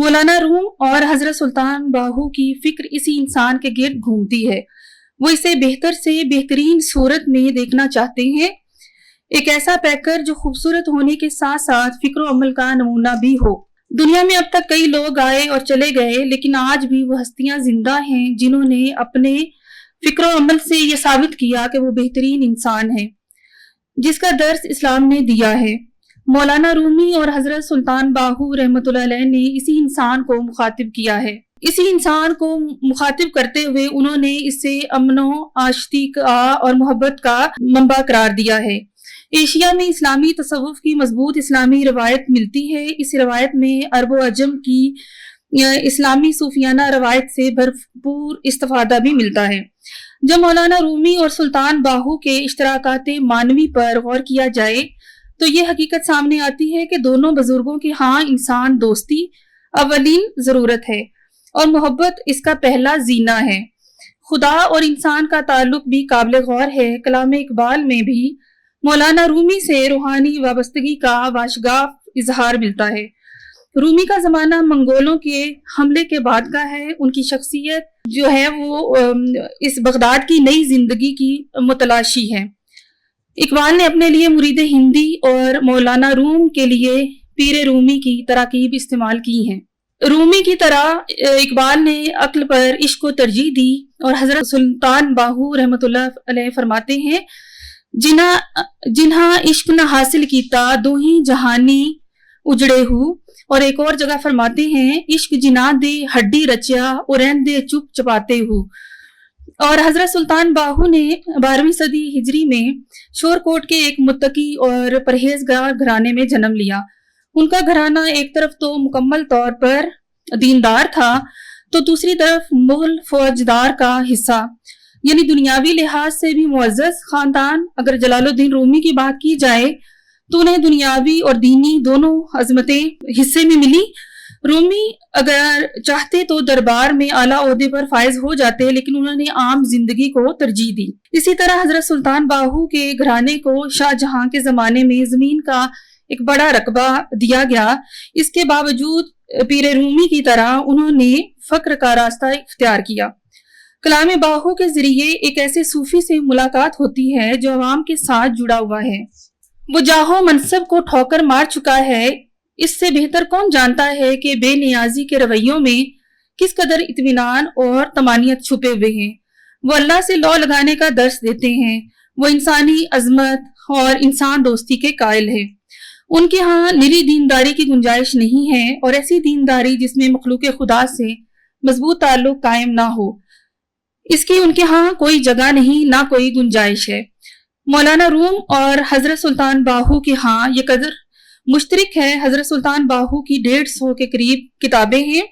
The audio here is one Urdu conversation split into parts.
مولانا روم اور حضرت سلطان باہو کی فکر اسی انسان کے گرد گھومتی ہے. وہ اسے بہتر سے بہترین صورت میں دیکھنا چاہتے ہیں، ایک ایسا پیکر جو خوبصورت ہونے کے ساتھ ساتھ فکر و عمل کا نمونہ بھی ہو. دنیا میں اب تک کئی لوگ آئے اور چلے گئے، لیکن آج بھی وہ ہستیاں زندہ ہیں جنہوں نے اپنے فکر و عمل سے یہ ثابت کیا کہ وہ بہترین انسان ہے جس کا درس اسلام نے دیا ہے. مولانا رومی اور حضرت سلطان باہو رحمۃ اللہ علیہ نے اسی انسان کو مخاطب کیا ہے. اسی انسان کو مخاطب کرتے ہوئے انہوں نے اسے امن و آشتی کا اور محبت کا منبع قرار دیا ہے. ایشیا میں اسلامی تصوف کی مضبوط اسلامی روایت ملتی ہے. اس روایت میں عرب و عجم کی اسلامی صوفیانہ روایت سے بھرپور استفادہ بھی ملتا ہے. جب مولانا رومی اور سلطان باہو کے اشتراکات معنوی پر غور کیا جائے تو یہ حقیقت سامنے آتی ہے کہ دونوں بزرگوں کے ہاں انسان دوستی اولین ضرورت ہے اور محبت اس کا پہلا زینہ ہے. خدا اور انسان کا تعلق بھی قابل غور ہے. کلام اقبال میں بھی مولانا رومی سے روحانی وابستگی کا واشگاف اظہار ملتا ہے. رومی کا زمانہ منگولوں کے حملے کے بعد کا ہے. ان کی شخصیت جو ہے وہ اس بغداد کی نئی زندگی کی متلاشی ہے. اقبال نے اپنے لیے مرید ہندی اور مولانا روم کے لیے پیر رومی کی تراکیب استعمال کی ہیں. رومی کی طرح اقبال نے عقل پر عشق کو ترجیح دی اور حضرت سلطان باہو رحمۃ اللہ علیہ فرماتے ہیں جنہاں عشق نہ حاصل کیتا دو ہی جہانی اجڑے ہو. اور ایک اور جگہ فرماتے ہیں عشق جنا دے ہڈی رچیا اور دے چپ چپاتے ہو. اور حضرت سلطان باہو نے 12ویں صدی ہجری میں شورکوٹ کے ایک متقی اور پرہیزگار گھرانے میں جنم لیا. ان کا گھرانہ ایک طرف تو مکمل طور پر دیندار تھا تو دوسری طرف مغل فوجدار کا حصہ، یعنی دنیاوی لحاظ سے بھی معزز خاندان. اگر جلال الدین رومی کی بات کی جائے تو انہیں دنیاوی اور دینی دونوں عظمتیں حصے میں ملی. رومی اگر چاہتے تو دربار میں اعلیٰ عہدے پر فائز ہو جاتے، لیکن انہوں نے عام زندگی کو ترجیح دی. اسی طرح حضرت سلطان باہو کے گھرانے کو شاہ جہاں کے زمانے میں زمین کا ایک بڑا رقبہ دیا گیا. اس کے باوجود پیر رومی کی طرح انہوں نے فقر کا راستہ اختیار کیا. کلام باہو کے ذریعے ایک ایسے صوفی سے ملاقات ہوتی ہے جو عوام کے ساتھ جڑا ہوا ہے. وہ جاہو منصب کو ٹھوکر مار چکا ہے. اس سے بہتر کون جانتا ہے کہ بے نیازی کے رویوں میں کس قدر اطمینان اور طمانینت چھپے ہوئے ہیں. وہ اللہ سے لو لگانے کا درس دیتے ہیں. وہ انسانی عظمت اور انسان دوستی کے قائل ہے. ان کے ہاں نری دینداری کی گنجائش نہیں ہے، اور ایسی دینداری جس میں مخلوق خدا سے مضبوط تعلق قائم نہ ہو، اس کی ان کے ہاں کوئی جگہ نہیں، نہ کوئی گنجائش ہے. مولانا روم اور حضرت سلطان باہو کے ہاں یہ قدر مشترک ہے. حضرت سلطان باہو کی 150 کے قریب کتابیں ہیں.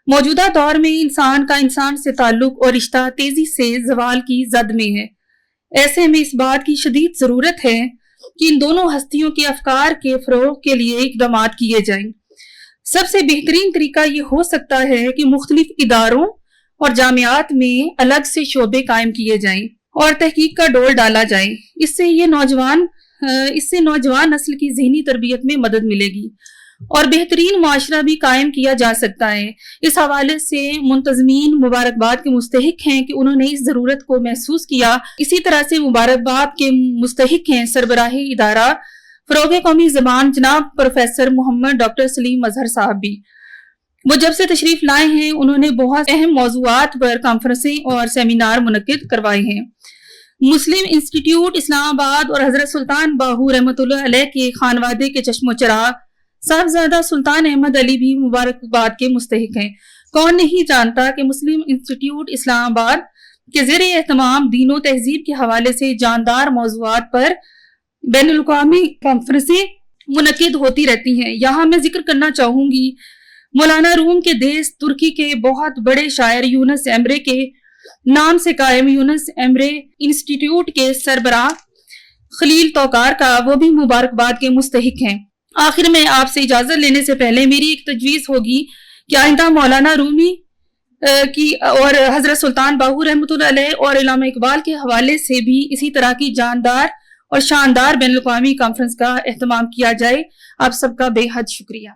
موجودہ دور میں انسان کا انسان سے تعلق اور رشتہ تیزی سے زوال کی زد میں ہے. ایسے میں اس بات کی شدید ضرورت ہے کہ ان دونوں ہستیوں کے افکار کے فروغ کے لیے اقدامات کیے جائیں. سب سے بہترین طریقہ یہ ہو سکتا ہے کہ مختلف اداروں اور جامعات میں الگ سے شعبے قائم کیے جائیں اور تحقیق کا ڈول ڈالا جائے. اس سے نوجوان نسل کی ذہنی تربیت میں مدد ملے گی اور بہترین معاشرہ بھی قائم کیا جا سکتا ہے. اس حوالے سے منتظمین مبارکباد کے مستحق ہیں کہ انہوں نے اس ضرورت کو محسوس کیا. اسی طرح سے مبارکباد کے مستحق ہیں سربراہ ادارہ فروغ قومی زبان جناب پروفیسر محمد ڈاکٹر سلیم اظہر صاحب بھی. وہ جب سے تشریف لائے ہیں انہوں نے بہت اہم موضوعات پر کانفرنسیں اور سیمینار منعقد کروائے ہیں. مسلم انسٹیٹیوٹ اسلام آباد اور حضرت سلطان باہو رحمۃ اللہ علیہ کے خانوادے کے چشم و چراغ صاحبزادہ سلطان احمد علی بھی مبارکباد کے مستحق ہیں. کون نہیں جانتا کہ مسلم انسٹیٹیوٹ اسلام آباد کے زیر اہتمام دین و تہذیب کے حوالے سے جاندار موضوعات پر بین الاقوامی کانفرنسیں منعقد ہوتی رہتی ہیں. یہاں میں ذکر کرنا چاہوں گی مولانا روم کے دیس ترکی کے بہت بڑے شاعر یونس ایمرے کے نام سے قائم یونس ایمرے انسٹیٹیوٹ کے سربراہ خلیل توکار کا. وہ بھی مبارکباد کے مستحق ہیں. آخر میں آپ سے اجازت لینے سے پہلے میری ایک تجویز ہوگی کہ آئندہ مولانا رومی کی اور حضرت سلطان باہو رحمۃ اللہ علیہ اور علامہ اقبال کے حوالے سے بھی اسی طرح کی جاندار اور شاندار بین الاقوامی کانفرنس کا اہتمام کیا جائے. آپ سب کا بے حد شکریہ.